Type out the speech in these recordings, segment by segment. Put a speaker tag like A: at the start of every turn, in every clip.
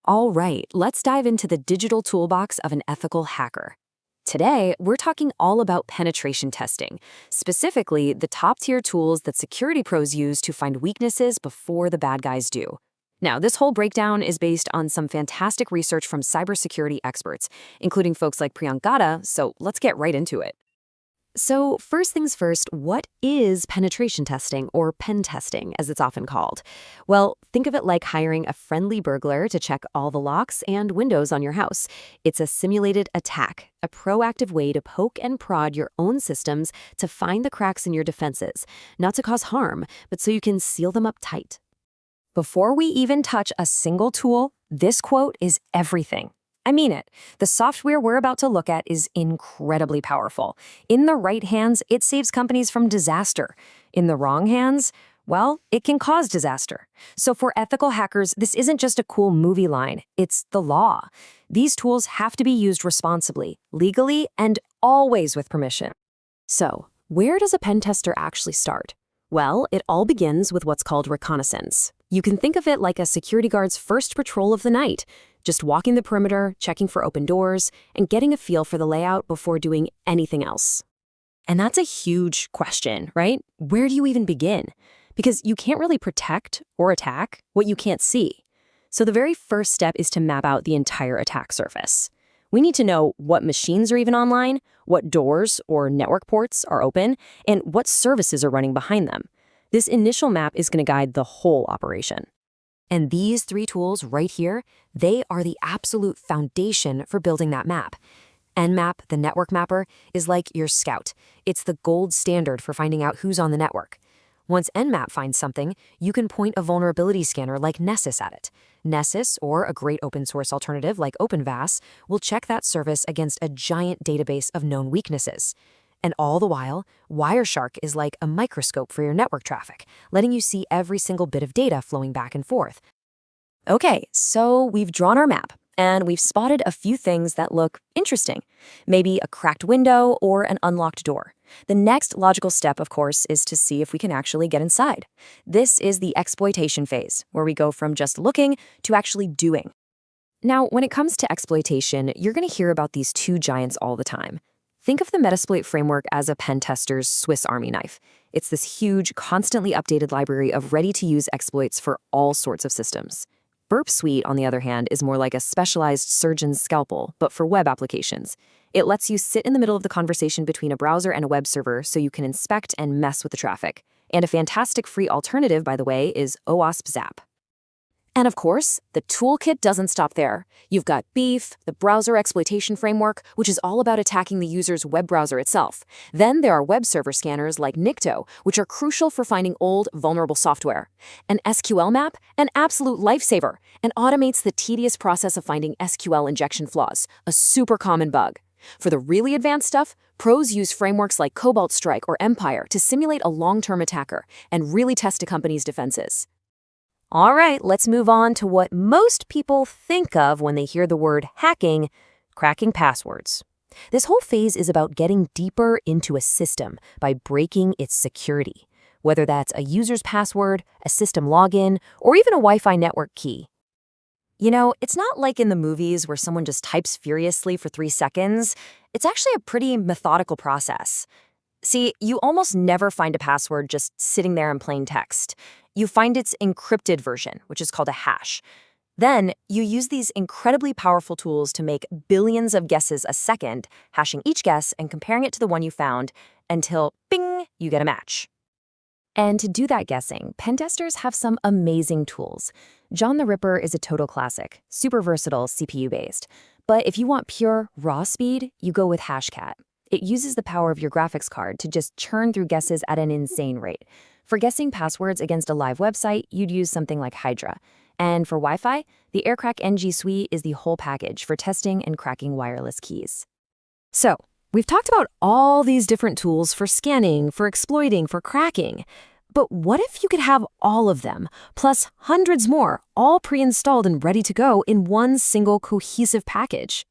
A: All right, let's dive into the digital toolbox of an ethical hacker. Today, we're talking all about penetration testing, specifically the top-tier tools that security pros use to find weaknesses before the bad guys do. Now, this whole breakdown is based on some fantastic research from cybersecurity experts, including folks like Priyank, so let's get right into it. So, first things first, what is penetration testing, or pen testing, as it's often called? Well, think of it like hiring a friendly burglar to check all the locks and windows on your house. It's a simulated attack, a proactive way to poke and prod your own systems to find the cracks in your defenses, not to cause harm, but so you can seal them up tight. Before we even touch a single tool, this quote is everything. I mean it. The software we're about to look at is incredibly powerful. In the right hands, it saves companies from disaster. In the wrong hands, well, it can cause disaster. So for ethical hackers, this isn't just a cool movie line, it's the law. These tools have to be used responsibly, legally, and always with permission. So, where does a pen tester actually start? Well, it all begins with what's called reconnaissance. You can think of it like a security guard's first patrol of the night, just walking the perimeter, checking for open doors, and getting a feel for the layout before doing anything else. And that's a huge question, right? Where do you even begin? Because you can't really protect or attack what you can't see. So the very first step is to map out the entire attack surface. We need to know what machines are even online, what doors or network ports are open, and what services are running behind them. This initial map is going to guide the whole operation. And these three tools right here, they are the absolute foundation for building that map. Nmap, the network mapper, is like your scout. It's the gold standard for finding out who's on the network. Once Nmap finds something, you can point a vulnerability scanner like Nessus at it. Nessus, or a great open source alternative like OpenVAS, will check that service against a giant database of known weaknesses. And all the while, Wireshark is like a microscope for your network traffic, letting you see every single bit of data flowing back and forth. Okay, so we've drawn our map, and we've spotted a few things that look interesting. Maybe a cracked window or an unlocked door. The next logical step, of course, is to see if we can actually get inside. This is the exploitation phase, where we go from just looking to actually doing. Now, when it comes to exploitation, you're going to hear about these two giants all the time. Think of the Metasploit framework as a pen tester's Swiss Army knife. It's this huge, constantly updated library of ready-to-use exploits for all sorts of systems. BurpSuite, on the other hand, is more like a specialized surgeon's scalpel, but for web applications. It lets you sit in the middle of the conversation between a browser and a web server so you can inspect and mess with the traffic. And a fantastic free alternative, by the way, is OWASP Zap. And of course, the toolkit doesn't stop there. You've got BeEF, the browser exploitation framework, which is all about attacking the user's web browser itself. Then there are web server scanners like Nikto, which are crucial for finding old, vulnerable software. An SQL map, an absolute lifesaver, and automates the tedious process of finding SQL injection flaws, a super common bug. For the really advanced stuff, pros use frameworks like Cobalt Strike or Empire to simulate a long-term attacker and really test a company's defenses. All right, let's move on to what most people think of when they hear the word hacking, cracking passwords. This whole phase is about getting deeper into a system by breaking its security, whether that's a user's password, a system login, or even a Wi-Fi network key. You know, it's not like in the movies where someone just types furiously for 3 seconds. It's actually a pretty methodical process. See, you almost never find a password just sitting there in plain text. You find its encrypted version, which is called a hash. Then, you use these incredibly powerful tools to make billions of guesses a second, hashing each guess and comparing it to the one you found until, bing, you get a match. And to do that guessing, pen testers have some amazing tools. John the Ripper is a total classic, super versatile, CPU-based. But if you want pure, raw speed, you go with Hashcat. It uses the power of your graphics card to just churn through guesses at an insane rate. For guessing passwords against a live website, you'd use something like Hydra. And for Wi-Fi, the AirCrack NG Suite is the whole package for testing and cracking wireless keys. So, we've talked about all these different tools for scanning, for exploiting, for cracking. But what if you could have all of them, plus hundreds more, all pre-installed and ready to go in one single cohesive package?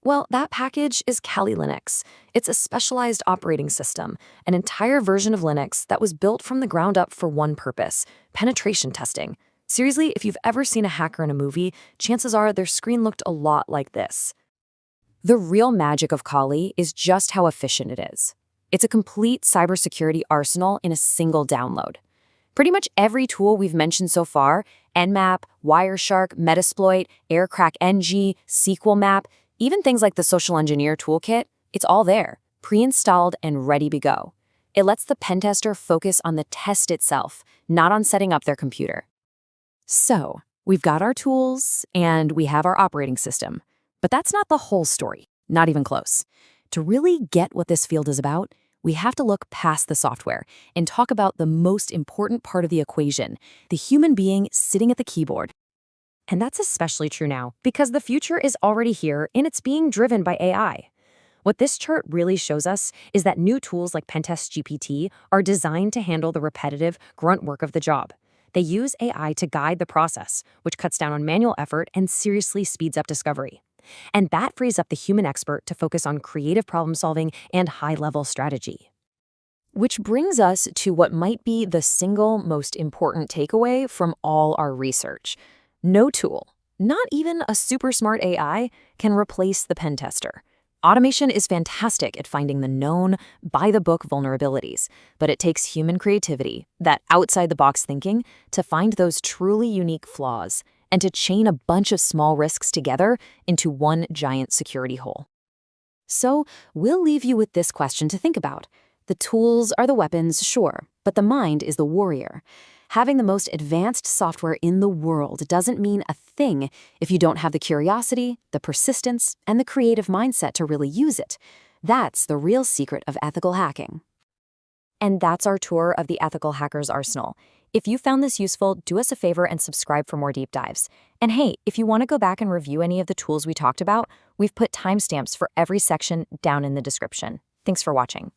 A: Well, that package is Kali Linux. It's a specialized operating system, an entire version of Linux that was built from the ground up for one purpose: penetration testing. Seriously, if you've ever seen a hacker in a movie, chances are their screen looked a lot like this. The real magic of Kali is just how efficient it is. It's a complete cybersecurity arsenal in a single download. Pretty much every tool we've mentioned so far, Nmap, Wireshark, Metasploit, Aircrack NG, SQL Map, even things like the Social Engineer Toolkit, it's all there, pre-installed and ready to go. It lets the pen tester focus on the test itself, not on setting up their computer. So, we've got our tools and we have our operating system. But that's not the whole story, not even close. To really get what this field is about, we have to look past the software and talk about the most important part of the equation, the human being sitting at the keyboard. And that's especially true now because the future is already here and it's being driven by AI. What this chart really shows us is that new tools like PentestGPT are designed to handle the repetitive, grunt work of the job. They use AI to guide the process, which cuts down on manual effort and seriously speeds up discovery. And that frees up the human expert to focus on creative problem solving and high-level strategy. Which brings us to what might be the single most important takeaway from all our research. No tool, not even a super smart AI, can replace the pen tester. Automation is fantastic at finding the known, by-the-book vulnerabilities, but it takes human creativity, that outside-the-box thinking, to find those truly unique flaws and to chain a bunch of small risks together into one giant security hole. So, we'll leave you with this question to think about. The tools are the weapons, sure, but the mind is the warrior. Having the most advanced software in the world doesn't mean a thing if you don't have the curiosity, the persistence, and the creative mindset to really use it. That's the real secret of ethical hacking. And that's our tour of the Ethical Hacker's Arsenal. If you found this useful, do us a favor and subscribe for more deep dives. And hey, if you want to go back and review any of the tools we talked about, we've put timestamps for every section down in the description. Thanks for watching.